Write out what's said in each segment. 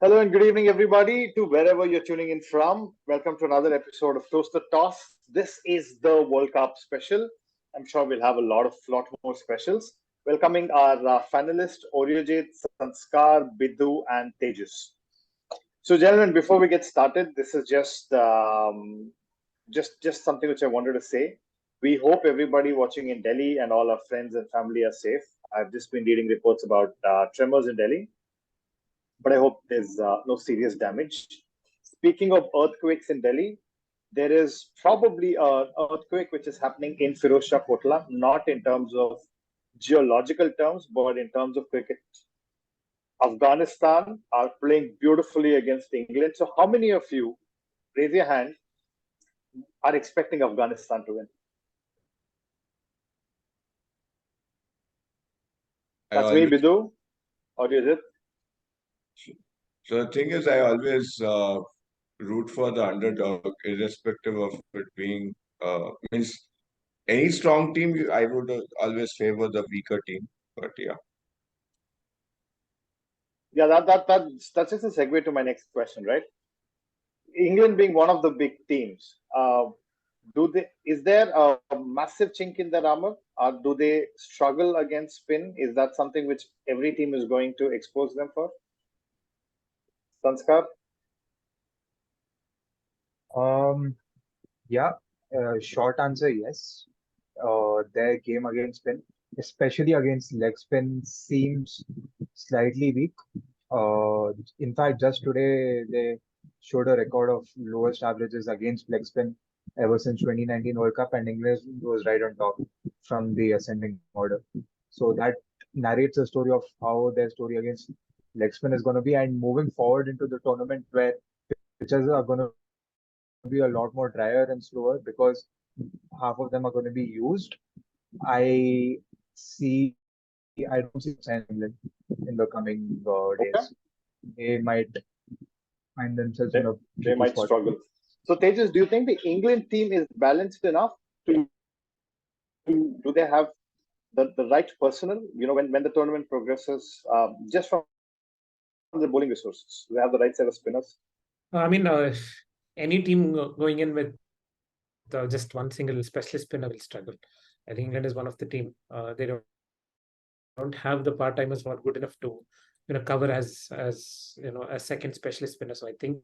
Hello and good evening, everybody, to wherever you're tuning in from. Welcome to another episode of Toast the Toss. This is the World Cup special. I'm sure we'll have a lot more specials. Welcoming our fanelists, Arijit, Sanskar, Bidhu, and Tejas. So, gentlemen, before we get started, this is just something which I wanted to say. We hope everybody watching in Delhi and all our friends and family are safe. I've just been reading reports about tremors in Delhi, but I hope there's no serious damage. Speaking of earthquakes in Delhi, there is probably an earthquake which is happening in Firozshah Kotla, not in terms of geological terms, but in terms of cricket. Afghanistan are playing beautifully against England. So, how many of you, raise your hand, are expecting Afghanistan to win? That's me, Bidhu. Or is it? So the thing is, I always root for the underdog, irrespective of it being means any strong team. I would always favor the weaker team. But yeah, That's just a segue to my next question, right? England being one of the big teams, is there a massive chink in their armor, or do they struggle against spin? Is that something which every team is going to expose them for? Sanskar? Yeah, short answer, yes. Their game against spin, especially against leg spin, seems slightly weak. In fact, just today they showed a record of lowest averages against leg spin ever since 2019 World Cup, and England was right on top from the ascending order. So that narrates a story of how their story against leg spin is going to be, and moving forward into the tournament where pitches are going to be a lot more drier and slower because half of them are going to be used. I see. I don't see England in the coming days. Okay. They might find themselves in a They might spot. struggle. So, Tejas, do you think the England team is balanced enough to do they have the right personnel? You know, when the tournament progresses, just from the bowling resources, do they have the right set of spinners? I mean, any team going in with just one single specialist spinner will struggle. I think England is one of the team. They don't have the part-timers who are good enough to cover as a second specialist spinner. So I think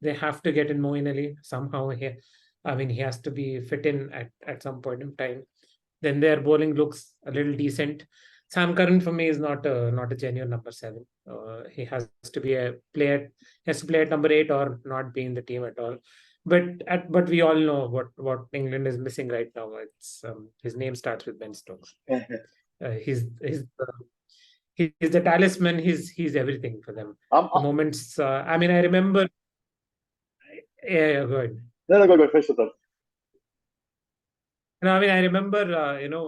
they have to get in Moeen Ali somehow here. I mean, he has to be fit in at some point in time. Then their bowling looks a little decent. Sam Curran for me is not a genuine number 7. He has to be a player. He has to play at number 8 or not be in the team at all. But we all know what England is missing right now. It's his name starts with Ben Stokes. He's the talisman. He's everything for them. The moments. I mean, I remember. Yeah, go ahead. No, go ahead. Finish it up. No, I mean, I remember,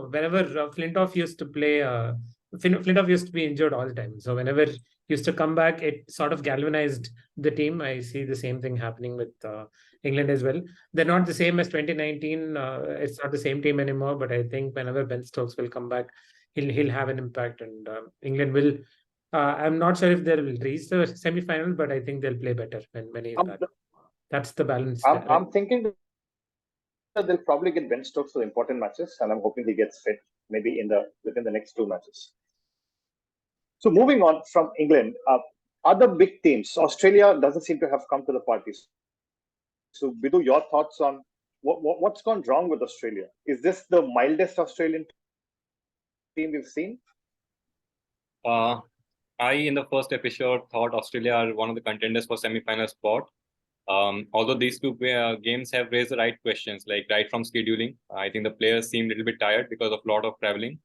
whenever Flintoff used to play, Flintoff used to be injured all the time. So whenever he used to come back, it sort of galvanized the team. I see the same thing happening with England as well. They're not the same as 2019. It's not the same team anymore. But I think whenever Ben Stokes will come back, he'll have an impact, and England will. I'm not sure if they'll reach the semi-final, but I think they'll play better when he's back. That's the balance. I'm thinking they'll probably get Ben Stokes for the important matches, and I'm hoping he gets fit maybe within the next 2 matches. So moving on from England, other big teams, Australia doesn't seem to have come to the parties. So Bidhu, your thoughts on what's gone wrong with Australia? Is this the mildest Australian team we've seen? I, in the first episode, thought Australia are one of the contenders for semi-final spot. Although these two games have raised the right questions, like right from scheduling. I think the players seem a little bit tired because of a lot of traveling.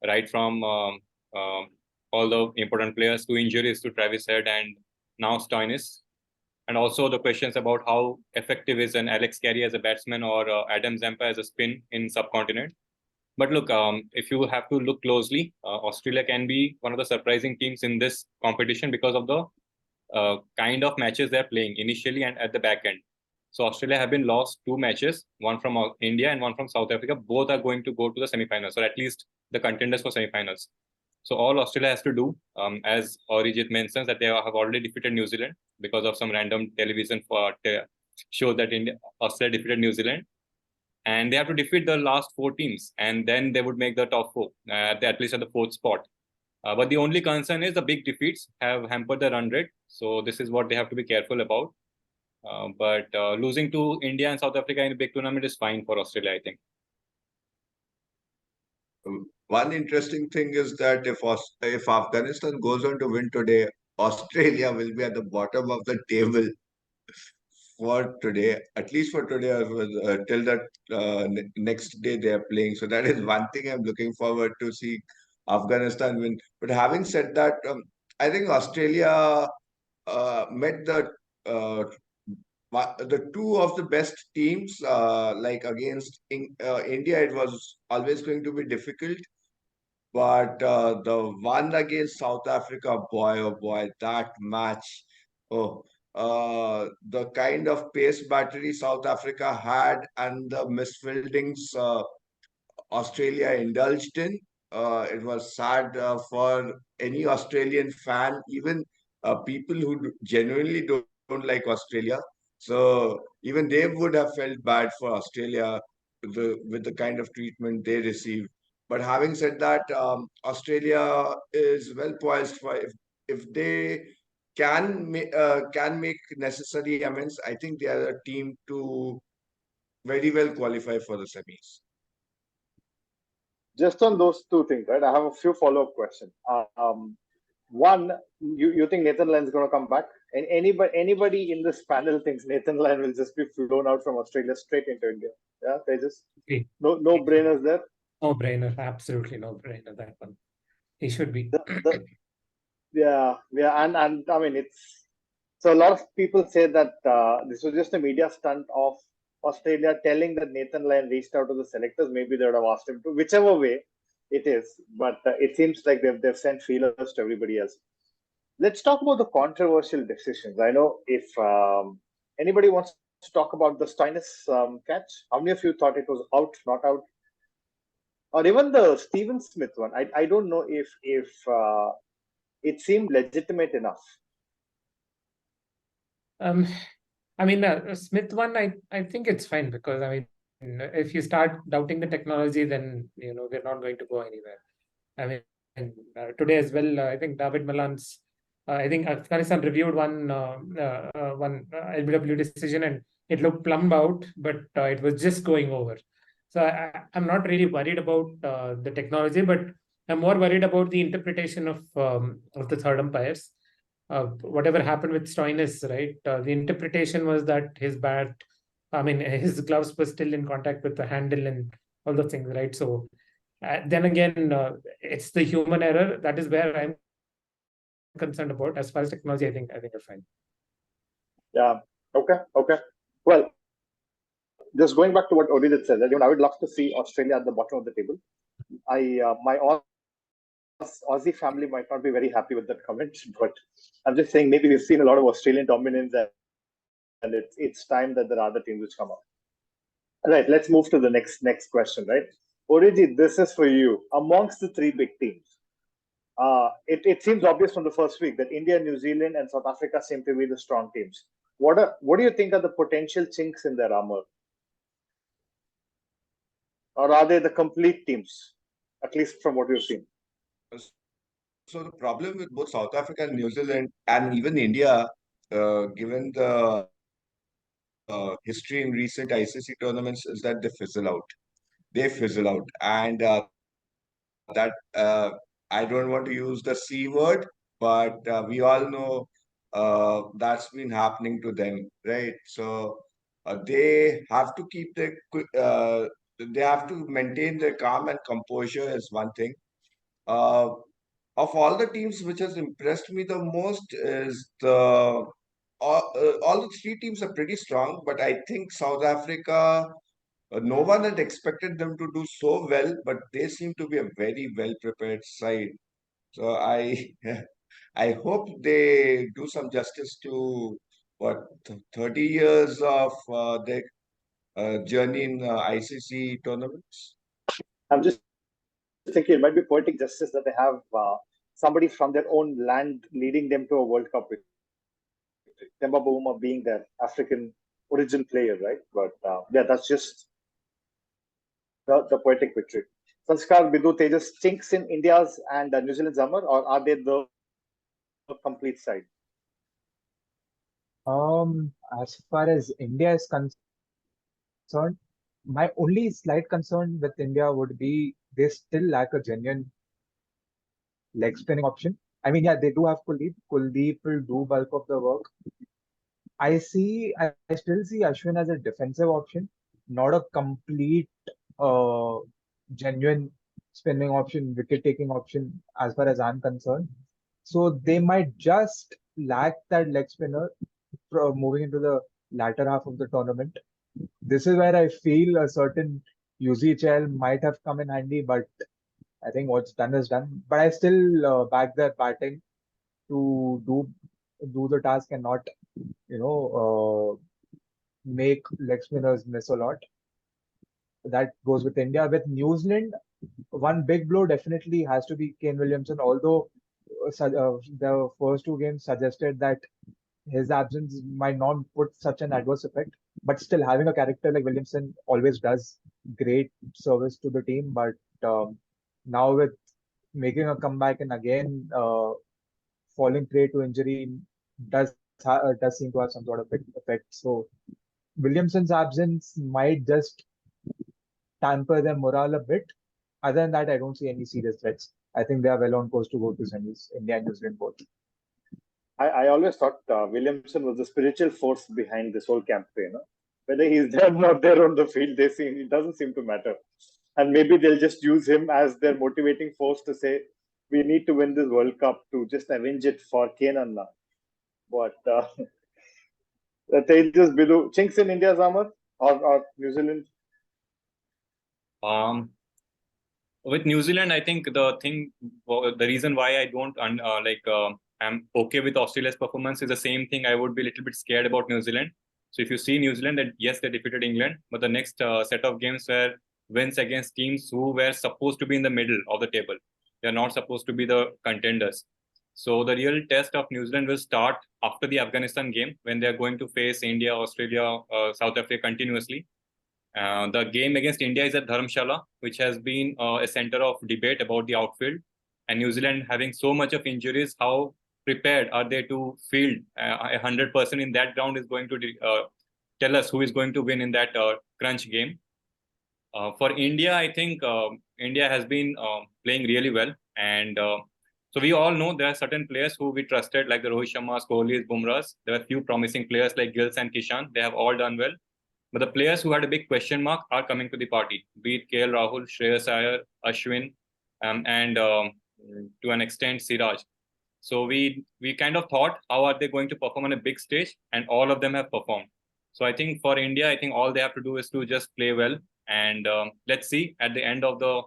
Right from all the important players to injuries to Travis Head and now Stoinis. And also the questions about how effective is an Alex Carey as a batsman or Adam Zampa as a spin in subcontinent. But look, if you have to look closely, Australia can be one of the surprising teams in this competition because of the kind of matches they're playing initially and at the back end. So Australia have been lost 2 matches, one from India and one from South Africa. Both are going to go to the semi-finals, or at least the contenders for semi-finals. So all Australia has to do, as Arijit mentions, that they have already defeated New Zealand because of some random television show that Australia defeated New Zealand. And they have to defeat the last 4 teams, and then they would make the top 4, at least at the 4th spot. But the only concern is the big defeats have hampered the run rate. So this is what they have to be careful about. But losing to India and South Africa in a big tournament is fine for Australia, I think. One interesting thing is that if Afghanistan goes on to win today, Australia will be at the bottom of the table for today, at least for today, till that next day they are playing. So that is one thing I'm looking forward to see Afghanistan win. But having said that, I think Australia met the two of the best teams. Like against India, it was always going to be difficult. But the one against South Africa, boy, oh boy, that match. Oh, the kind of pace battery South Africa had and the misfieldings Australia indulged in. It was sad for any Australian fan, even people who genuinely don't like Australia. So even they would have felt bad for Australia with the kind of treatment they received. But having said that, Australia is well poised for if they can make necessary amends. I think they are a team to very well qualify for the semis. Just on those two things, right? I have a few follow-up questions. One, you think Nathan Lyon's going to come back? And anybody in this panel thinks Nathan Lyon will just be flown out from Australia straight into India? Yeah, Tejas? Okay. No brainers there? No brainer, absolutely no brainer, that one. He should be. Yeah, and I mean, it's so a lot of people say that this was just a media stunt of Australia telling that Nathan Lyon reached out to the selectors. Maybe they would have asked him to, whichever way it is. But it seems like they've sent feelers to everybody else. Let's talk about the controversial decisions. I know if anybody wants to talk about the Stoinis catch, how many of you thought it was out, not out? Or even the Stephen Smith one. I don't know if it seemed legitimate enough. I mean, Smith one, I think it's fine because, I mean, if you start doubting the technology, then, we're not going to go anywhere. I mean, today as well, I think David Malan's, I think Afghanistan reviewed one LBW decision and it looked plumbed out, but it was just going over. So I'm not really worried about the technology, but I'm more worried about the interpretation of the third umpires. Whatever happened with Stoinis, right? The interpretation was that his gloves were still in contact with the handle and all the things, right? So then again, it's the human error. That is where I'm concerned about. As far as technology, I think you're fine. Yeah. Okay. Well, just going back to what Arijit said, I would love to see Australia at the bottom of the table. My Aussie family might not be very happy with that comment, but I'm just saying maybe we've seen a lot of Australian dominance, and it's time that there are other teams which come up. All right, let's move to the next question, right? Arijit, this is for you. Amongst the 3 big teams, it seems obvious from the first week that India, New Zealand, and South Africa seem to be the strong teams. What do you think are the potential chinks in their armor? Or are they the complete teams, at least from what you've seen? So the problem with both South Africa and New Zealand and even India, given the history in recent ICC tournaments, is that they fizzle out. They fizzle out. And that I don't want to use the C word, but we all know that's been happening to them, right? So they have to keep they have to maintain their calm and composure is one thing. Of all the teams which has impressed me the most is all the 3 teams are pretty strong, but I think South Africa, no one had expected them to do so well, but they seem to be a very well prepared side. So I hope they do some justice to 30 years of their journey in ICC tournaments. I'm just thinking it might be poetic justice that they have somebody from their own land leading them to a World Cup victory. Temba Bavuma being their African origin player, right? But yeah, that's just the poetic victory. Sanskar, Bidhu, Tejas, chinks in India's and New Zealand's armor, or are they the complete side? As far as India is concerned, my only slight concern with India would be they still lack a genuine leg spinning option. I mean, yeah, they do have Kuldeep. Kuldeep will do bulk of the work. I still see Ashwin as a defensive option, not a complete, genuine spinning option, wicket taking option, as far as I'm concerned. So they might just lack that leg spinner moving into the latter half of the tournament. This is where I feel a certain UZHL might have come in handy, but I think what's done is done. But I still back their batting to do the task and not, make leg spinners miss a lot. That goes with India. With New Zealand, one big blow definitely has to be Kane Williamson. Although the first two games suggested that his absence might not put such an adverse effect, but still having a character like Williamson always does great service to the team. But now with making a comeback and again falling prey to injury does does seem to have some sort of effect. So Williamson's absence might just tamper their morale a bit. Other than that, I don't see any serious threats. I think they are well on course to go to semis, India and New Zealand both. I always thought Williamson was the spiritual force behind this whole campaign. Whether he's there or not there on the field, it doesn't seem to matter. And maybe they'll just use him as their motivating force to say, we need to win this World Cup to just avenge it for Kane and now. But Tejas, Bidhu, chinks in India's armor or New Zealand? With New Zealand, I think the reason why I don't I'm okay with Australia's performance is the same thing. I would be a little bit scared about New Zealand. So if you see New Zealand, that yes, they defeated England, but the next set of games were wins against teams who were supposed to be in the middle of the table. They are not supposed to be the contenders. So the real test of New Zealand will start after the Afghanistan game when they are going to face India, Australia, South Africa continuously. The game against India is at Dharamshala, which has been a center of debate about the outfield. And New Zealand having so much of injuries, how prepared are they to field 100% in that ground is going to tell us who is going to win in that crunch game. For India, I think India has been playing really well. And so we all know there are certain players who we trusted, like the Rohit Sharmas, Kohlis, Bumrahs. There are a few promising players like Gills and Kishan. They have all done well. But the players who had a big question mark are coming to the party, be it KL Rahul, Shreyas Iyer, Ashwin, and to an extent, Suraj. So we kind of thought, how are they going to perform on a big stage? And all of them have performed. So I think for India, I think all they have to do is to just play well. And let's see at the end of the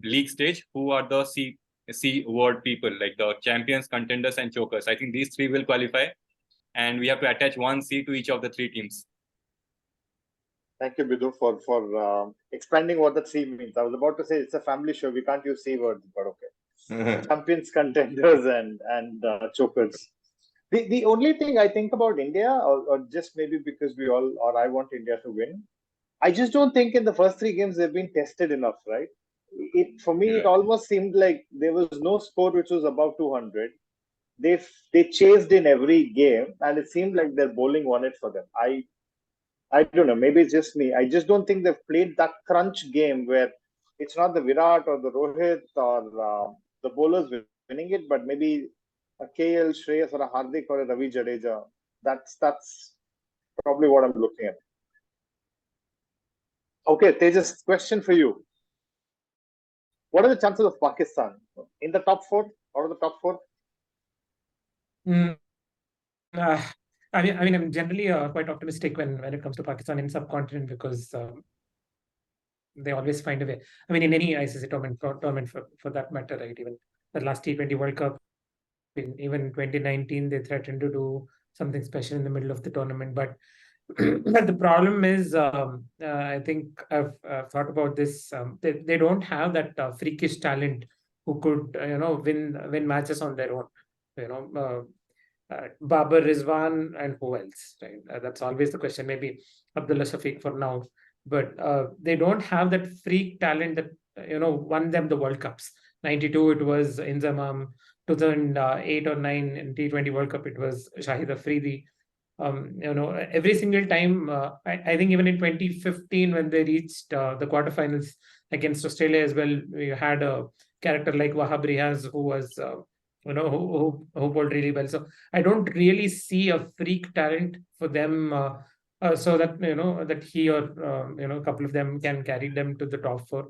league stage, who are the C word people, like the champions, contenders, and chokers. I think these three will qualify. And we have to attach one C to each of the three teams. Thank you, Bidhu, for expanding what the C means. I was about to say it's a family show. We can't use C words, but okay. Champions, contenders, and chokers. The only thing I think about India, or just maybe because I want India to win, I just don't think in the first three games they've been tested enough, right? For me, it almost seemed like there was no score which was above 200. They chased in every game, and it seemed like their bowling won it for them. I don't know, maybe it's just me. I just don't think they've played that crunch game where it's not the Virat or the Rohit or the bowlers winning it, but maybe a KL, Shreyas, or a Hardik or a Ravi Jadeja. That's probably what I'm looking at. Okay, Tejas, question for you. What are the chances of Pakistan in the top four? Out of the top four? I mean, I'm generally quite optimistic when it comes to Pakistan in subcontinent because they always find a way. I mean, in any ICC tournament for that matter, right? Even the last T20 World Cup, even 2019, they threatened to do something special in the middle of the tournament. But But the problem is, I think I've thought about this. They don't have that freakish talent who could, win matches on their own. Babar, Rizwan, and who else? Right? That's always the question. Maybe Abdullah Shafiq for now, but they don't have that freak talent that won them the World Cups. 92, it was Inzamam. 2008 or 9 in T20 World Cup, it was Shahid Afridi. Every single time, I think even in 2015 when they reached the quarterfinals against Australia as well, we had a character like Wahab Riaz who was, who bowled really well. So I don't really see a freak talent for them, so that that he or a couple of them can carry them to the top four.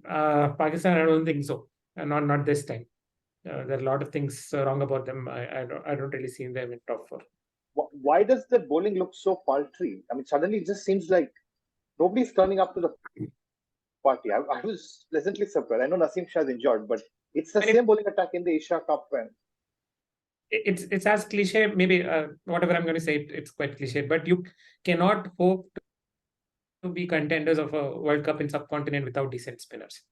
Pakistan, I don't think so. Not this time. There are a lot of things wrong about them. I don't really see them in top four. Why does the bowling look so paltry? I mean, suddenly it just seems like nobody's turning up to the party. I was pleasantly surprised. I know Naseem Shah is injured, but it's the same bowling attack in the Asia Cup. And it's as cliche. Maybe whatever I'm going to say, it's quite cliche. But you cannot hope to be contenders of a World Cup in subcontinent without decent spinners.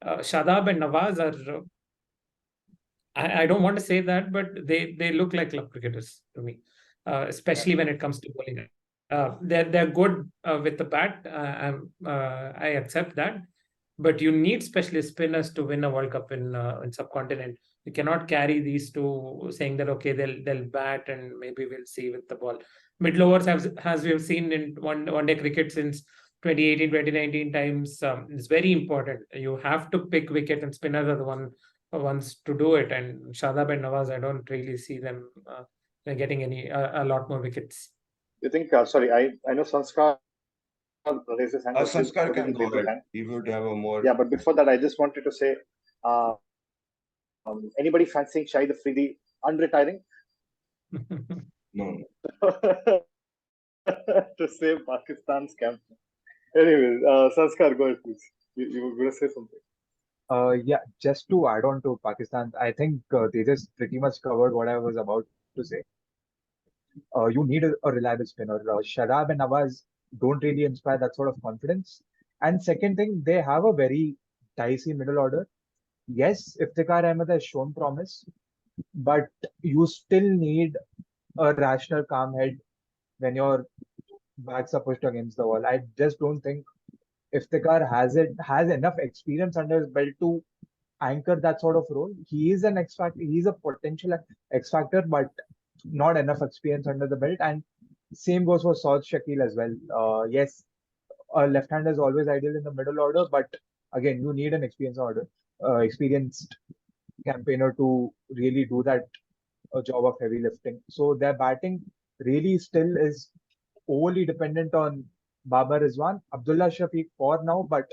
Shadab and Nawaz are. I don't want to say that, but they look like club cricketers to me, especially when it comes to bowling. They're good with the bat. I accept that, but you need specialist spinners to win a World Cup in subcontinent. You cannot carry these two saying that okay they'll bat and maybe we'll see with the ball. Middle overs as we have seen in one day cricket since 2018, 2019 times, is very important. You have to pick wicket and spinners are the ones to do it. And Shadab and Nawaz, I don't really see them getting a lot more wickets. You think? Sorry, I know Sanskar raises hand. Sanskar can go ahead. He would have a more. Yeah, but before that, I just wanted to say, anybody fancying Shahid Afridi unretiring? No. To save Pakistan's camp. Anyway, Sanskar, go ahead, please. You were going to say something. Yeah, just to add on to Pakistan, I think Tejas pretty much covered what I was about to say. You need a reliable spinner. Shadab and Nawaz don't really inspire that sort of confidence. And second thing, they have a very dicey middle order. Yes, Iftikhar Ahmed has shown promise, but you still need a rational, calm head when your backs are pushed against the wall. I just don't think Iftikhar has enough experience under his belt to anchor that sort of role. He is an X factor. He's a potential X factor, but not enough experience under the belt. And same goes for Suraj Shakil as well. Yes, a left-hander is always ideal in the middle order, but again, you need an experienced campaigner to really do that job of heavy lifting. So their batting really still is overly dependent on Babar Rizwan, Abdullah Shafiq for now, but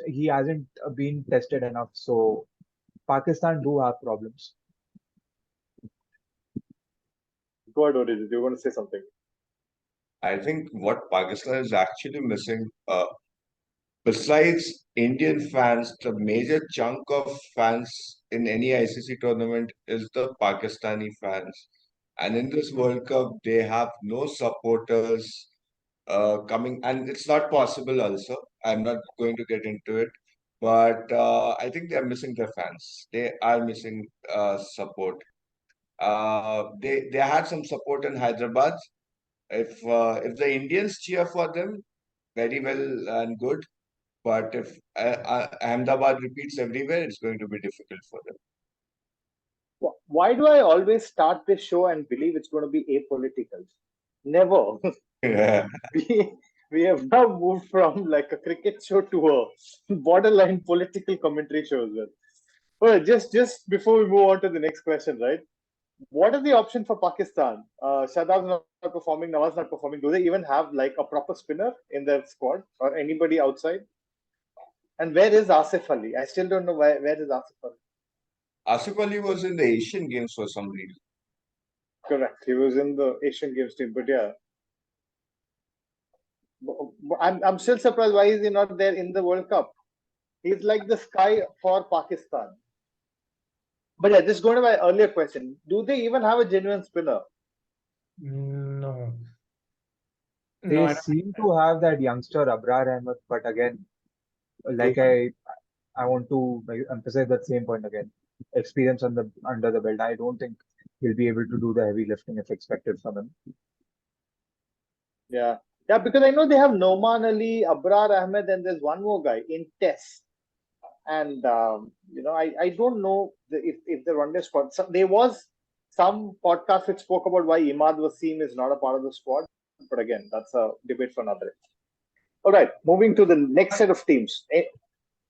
he hasn't been tested enough. So Pakistan do have problems. Go ahead, Arijit. You're going to say something. I think what Pakistan is actually missing, besides Indian fans, the major chunk of fans in any ICC tournament is the Pakistani fans. And in this World Cup, they have no supporters coming, and it's not possible also. I'm not going to get into it, but I think they're missing their fans. They are missing support. They had some support in Hyderabad. If the Indians cheer for them, very well and good. But if Ahmedabad repeats everywhere, it's going to be difficult for them. Why do I always start this show and believe it's going to be apolitical? Never. Yeah. We have now moved from like a cricket show to a borderline political commentary show as well. Well, just before we move on to the next question, right? What is the option for Pakistan? Shadab's not performing, Nawaz not performing. Do they even have like a proper spinner in their squad or anybody outside? And where is Asif Ali? I still don't know where is Asif Ali. Asif Ali was in the Asian Games for some reason. Correct. He was in the Asian Games team, but yeah. I'm still surprised why is he not there in the World Cup? He's like the sky for Pakistan. But yeah, just going to my earlier question, do they even have a genuine spinner? No. They No, I don't. seem to have that youngster Abrar Ahmed, but again, like I want to emphasize that same point again. Experience under the belt. I don't think he'll be able to do the heavy lifting if expected from him. Yeah. Yeah, because I know they have Noman Ali, Abrar Ahmed, and there's one more guy in Test. And, I don't know if the one day squad. There was some podcast which spoke about why Imad Wasim is not a part of the squad. But again, that's a debate for another day. All right, moving to the next set of teams.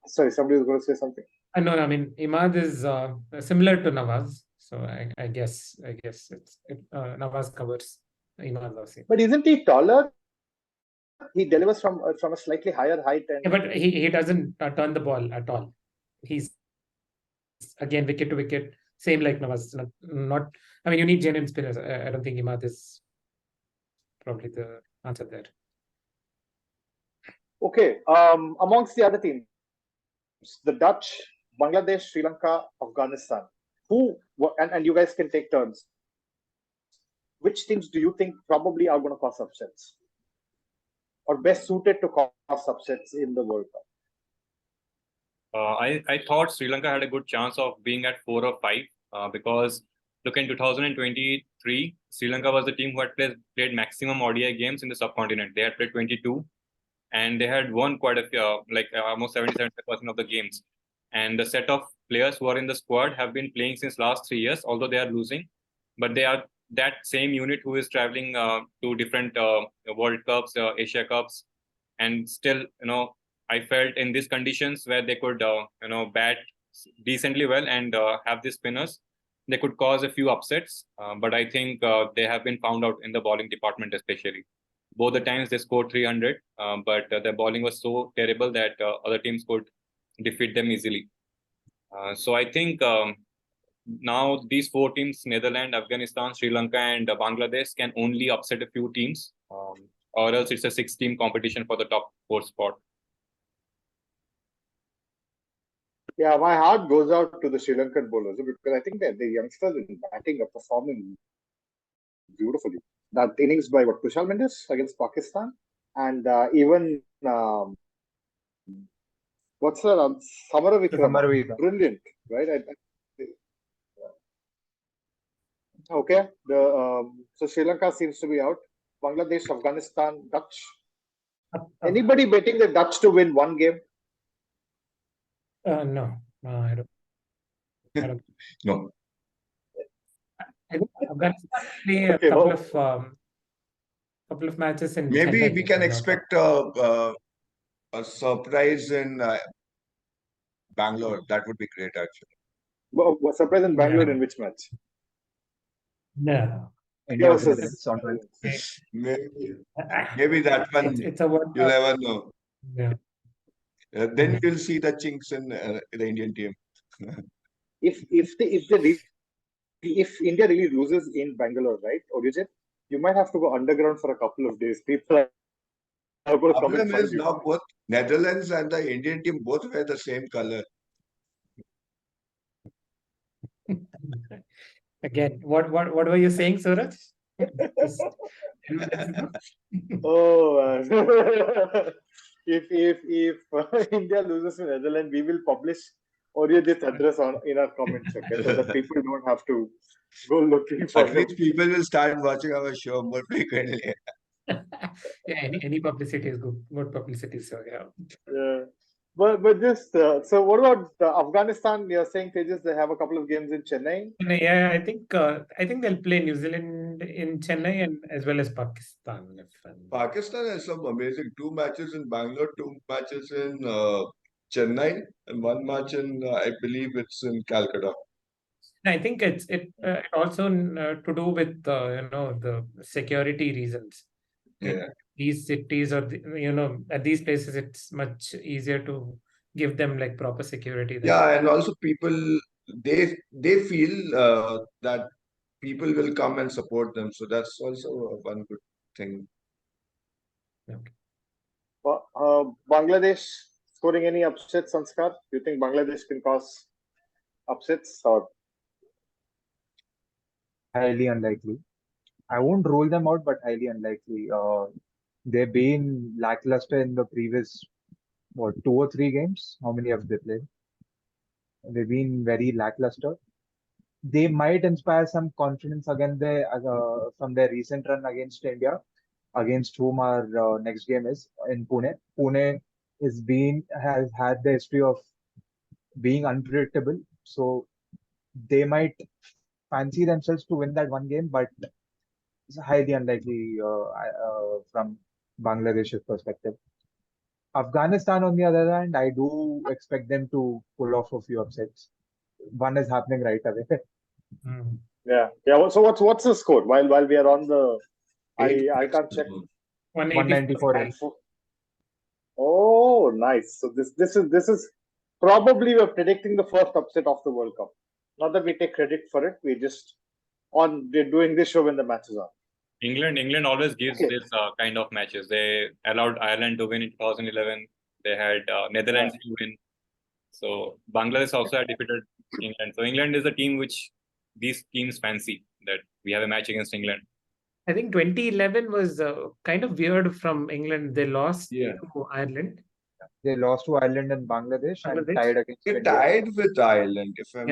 Sorry, somebody was going to say something. No, I mean Imad is similar to Nawaz, so I guess Nawaz covers Imad Wasim. But isn't he taller? He delivers from a slightly higher height, and Yeah, but he doesn't turn the ball at all. He's again wicket to wicket, same like Nawaz. Not I mean, you need genuine spinners. I don't think Imad is probably the answer there. okay. Amongst the other teams, the Dutch, Bangladesh, Sri Lanka, Afghanistan. And you guys can take turns. Which teams do you think probably are going to cause upsets, or best suited to cause upsets in the World Cup? I thought Sri Lanka had a good chance of being at 4 or 5 because look, in 2023, Sri Lanka was the team who had played maximum ODI games in the subcontinent. They had played 22 and they had won quite a few, almost 70-75% of the games. And the set of players who are in the squad have been playing since last 3 years, although they are losing. But they are that same unit who is traveling to different World Cups, Asia Cups, and still, I felt in these conditions where they could, bat decently well and have these spinners, they could cause a few upsets. But I think they have been found out in the bowling department, especially. Both the times they scored 300, but their bowling was so terrible that other teams could defeat them easily. So I think now these 4 teams, Netherlands, Afghanistan, Sri Lanka, and Bangladesh, can only upset a few teams, or else it's a 6-team competition for the top 4 spot. Yeah, my heart goes out to the Sri Lankan bowlers because I think that the youngsters in batting are performing beautifully. That innings by Kushal Mendis against Pakistan, and even what's her Samara Vikrama, brilliant, right? Okay, so Sri Lanka seems to be out. Bangladesh, Afghanistan, Dutch. Anybody betting the Dutch to win one game? No, I don't. No. I think Afghanistan play a couple of matches in Maybe Chennai, we can expect a surprise in Bangalore. That would be great, actually. Well, surprise in Bangalore in which match? No. India versus maybe that one. It's a World You Cup. never know. Yeah. Then you'll see the chinks in the Indian team. If India really loses in Bangalore, right, Arijit, you might have to go underground for a couple of days. People are going to come and Problem find is you. now both Netherlands and the Indian team both wear the same color. Again, what were you saying, Suraj? Oh, if India loses to Netherlands, we will publish Arijit's address in our comments, okay, so that people don't have to go looking for At least people will start watching our show more frequently. Yeah, any publicity is good publicity. So yeah. Yeah. But just so what about Afghanistan? You're saying, Tejas, they have a couple of games in Chennai. Yeah, I think they'll play New Zealand in Chennai and as well as Pakistan. Pakistan has some amazing 2 matches in Bangalore, 2 matches in Chennai, and 1 match in I believe it's in Calcutta. I think it also to do with the security reasons. Yeah. These cities or at these places, it's much easier to give them like proper security there. Yeah, and also people they feel that people will come and support them, so that's also one good thing. Okay. Bangladesh scoring any upsets, Sanskar? Do you think Bangladesh can cause upsets or? Highly unlikely. I won't rule them out, but highly unlikely. They've been lackluster in the previous, 2 or 3 games? How many have they played? They've been very lackluster. They might inspire some confidence again from their recent run against India, against whom our next game is in Pune. Pune has had the history of being unpredictable, so they might fancy themselves to win that one game, but it's highly unlikely from Bangladesh's perspective. Afghanistan, on the other hand, I do expect them to pull off a few upsets. One is happening right away. Yeah. So what's the score? While we are on the, I can't check. 194. And oh, nice. So this is probably we're predicting the first upset of the World Cup. Not that we take credit for it. We're doing this show when the matches are. England always gives this kind of matches. They allowed Ireland to win in 2011. They had Netherlands to win. So Bangladesh also had defeated England. So England is a team which these teams fancy, that we have a match against England. I think 2011 was kind of weird from England. They lost to Ireland. They lost to Ireland and Bangladesh and tied against They India. tied with Ireland, if I'm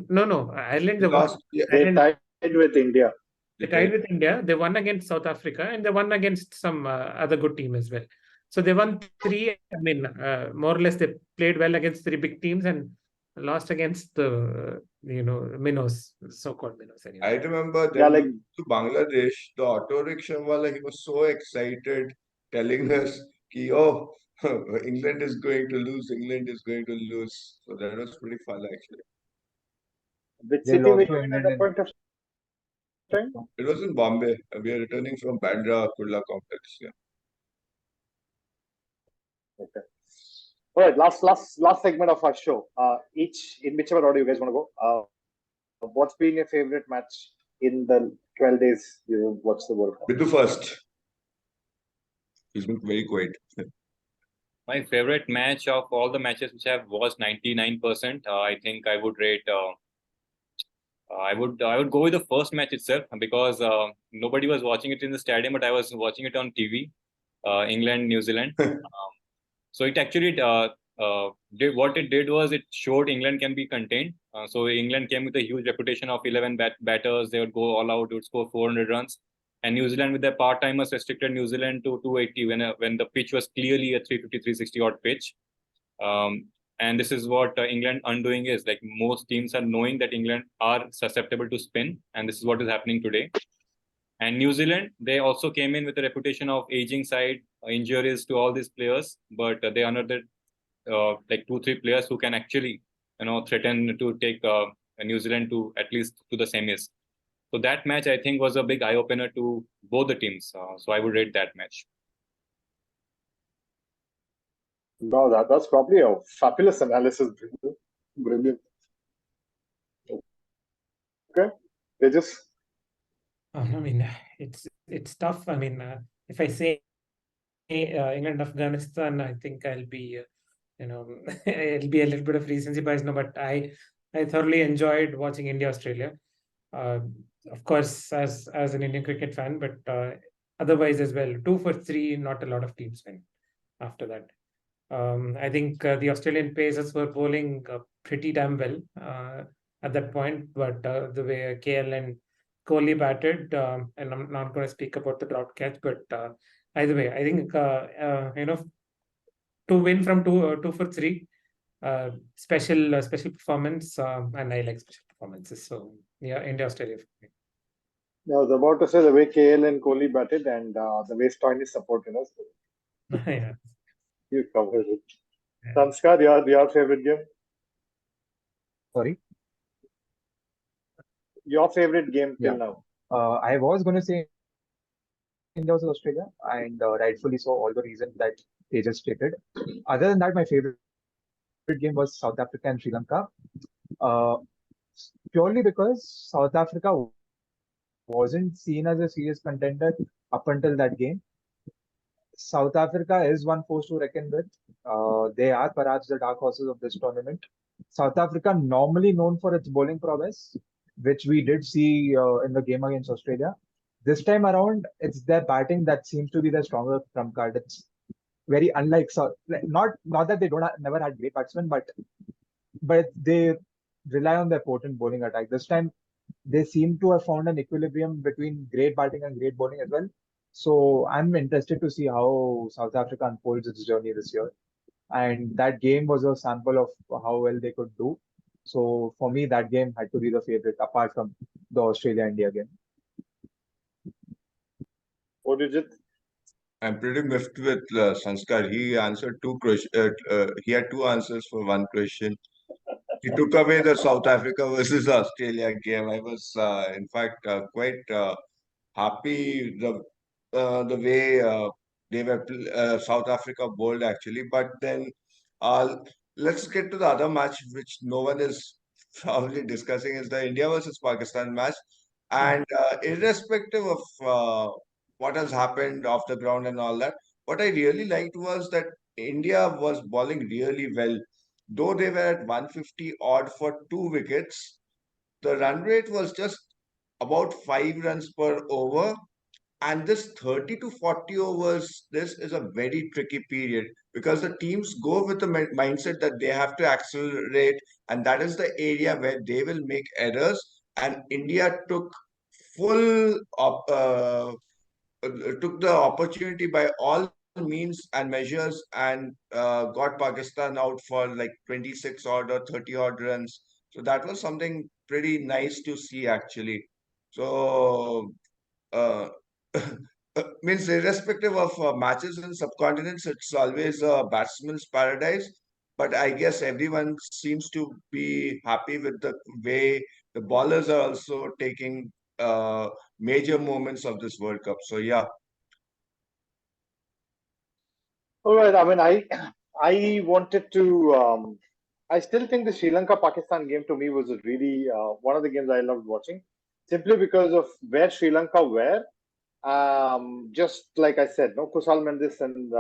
No. Ireland They won. lost. Yeah. They tied with India. They tied with India. They won against South Africa, and they won against some other good team as well. So they won 3. I mean, more or less, they played well against 3 big teams and lost against the minnows, so-called minnows. Anyway. I remember to Bangladesh, the auto rickshaw wala, he was so excited, telling us, "Oh, England is going to lose. England is going to lose." So that was pretty fun, actually. Which city were you in at that point of time? It was in Bombay. We are returning from Bandra Kurla complex. Yeah. Okay. All right. Last segment of our show. Each in whichever order you guys want to go. What's been your favorite match in the 12 days you watched the World Cup? Bidhu first. He's been very quiet. My favorite match of all the matches which I've watched, 99%. I think I would rate. I would go with the first match itself, because nobody was watching it in the stadium, but I was watching it on TV. England, New Zealand. So it actually what it did was it showed England can be contained. So England came with a huge reputation of 11 batters. They would go all out, would score 400 runs. And New Zealand, with their part-timers, restricted New Zealand to 280 when the pitch was clearly a 350, 360 odd pitch. And this is what England undoing is. Like, most teams are knowing that England are susceptible to spin, and this is what is happening today. And New Zealand, they also came in with a reputation of aging side, injuries to all these players, but they unearthed like 2-3 players who can actually, threaten to take New Zealand to at least to the semis. So that match, I think, was a big eye opener to both the teams. So I would rate that match. No, that's probably a fabulous analysis. Brilliant. Okay, Tejas. I mean, it's tough. I mean, if I say England, Afghanistan, I think I'll be, it'll be a little bit of recency bias. No, but I thoroughly enjoyed watching India, Australia. Of course, as an Indian cricket fan, but otherwise as well. 2 for 3, not a lot of teams win after that. I think the Australian Pacers were bowling pretty damn well at that point, but the way KL and Kohli batted, and I'm not going to speak about the drought catch, but either way, I think to win from 2 for 3, special performance, and I like special performances. So yeah, India, Australia. I was about to say the way KL and Kohli batted and the way Stoinis supported us. Yeah. You covered it. Sanskar, your favorite game? Sorry? Your favorite game till now? I was going to say India versus Australia, and rightfully so, all the reasons that they just stated. Other than that, my favorite game was South Africa and Sri Lanka. Purely because South Africa wasn't seen as a serious contender up until that game. South Africa is one force to reckon with. They are perhaps the dark horses of this tournament. South Africa, normally known for its bowling prowess, which we did see in the game against Australia. This time around, it's their batting that seems to be the stronger trump card. It's very unlike not that they never had great batsmen, but they rely on their potent bowling attack. This time, they seem to have found an equilibrium between great batting and great bowling as well. So I'm interested to see how South Africa unfolds its journey this year. And that game was a sample of how well they could do. So for me, that game had to be the favorite, apart from the Australia-India game. Arijit? I'm pretty miffed with Sanskar. He answered two questions. He had two answers for one question. He took away the South Africa versus Australia game. I was, in fact, quite happy the way they were South Africa bowled actually. But then uh, let's get to the other match, which no one is probably discussing, is the India versus Pakistan match. And irrespective of what has happened off the ground and all that, what I really liked was that India was bowling really well. Though they were at 150 odd for 2 wickets, the run rate was just about 5 runs per over. And this 30 to 40 overs, this is a very tricky period because the teams go with the mindset that they have to accelerate, and that is the area where they will make errors. And India full took the opportunity by all means and measures and got Pakistan out for like 26 odd or 30 odd runs. So that was something pretty nice to see actually. So uh, means irrespective of matches in subcontinents, it's always a batsman's paradise. But I guess everyone seems to be happy with the way the bowlers are also taking major moments of this World Cup. So yeah. All right. I mean, I wanted to. I still think the Sri Lanka Pakistan game to me was a really one of the games I loved watching, simply because of where Sri Lanka were. Just like I said, no Kusal Mendis and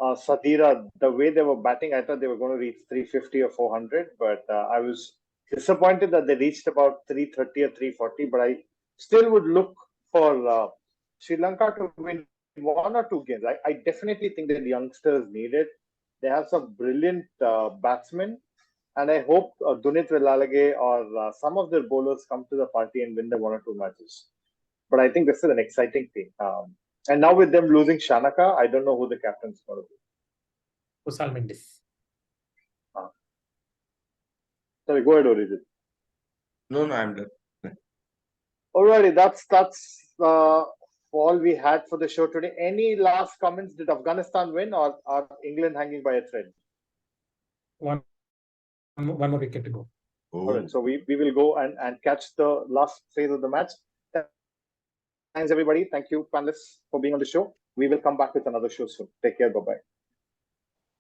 Sadira, the way they were batting, I thought they were going to reach 350 or 400, but I was disappointed that they reached about 330 or 340. But I still would look for Sri Lanka to win one or two games. I definitely think that the youngsters need it. They have some brilliant batsmen, and I hope Dunit Velalage or some of their bowlers come to the party and win the one or two matches. But I think this is an exciting thing. And now with them losing Shanaka, I don't know who the captain's going to be. Kusal Mendis. Sorry, go ahead, Arijit. No, I'm done. Alrighty, that's all we had for the show today. Any last comments? Did Afghanistan win, or are England hanging by a thread? One more wicket to go. All right, so we will go and catch the last phase of the match. Thanks, everybody. Thank you, panelists, for being on the show. We will come back with another show soon. Take care. Bye-bye.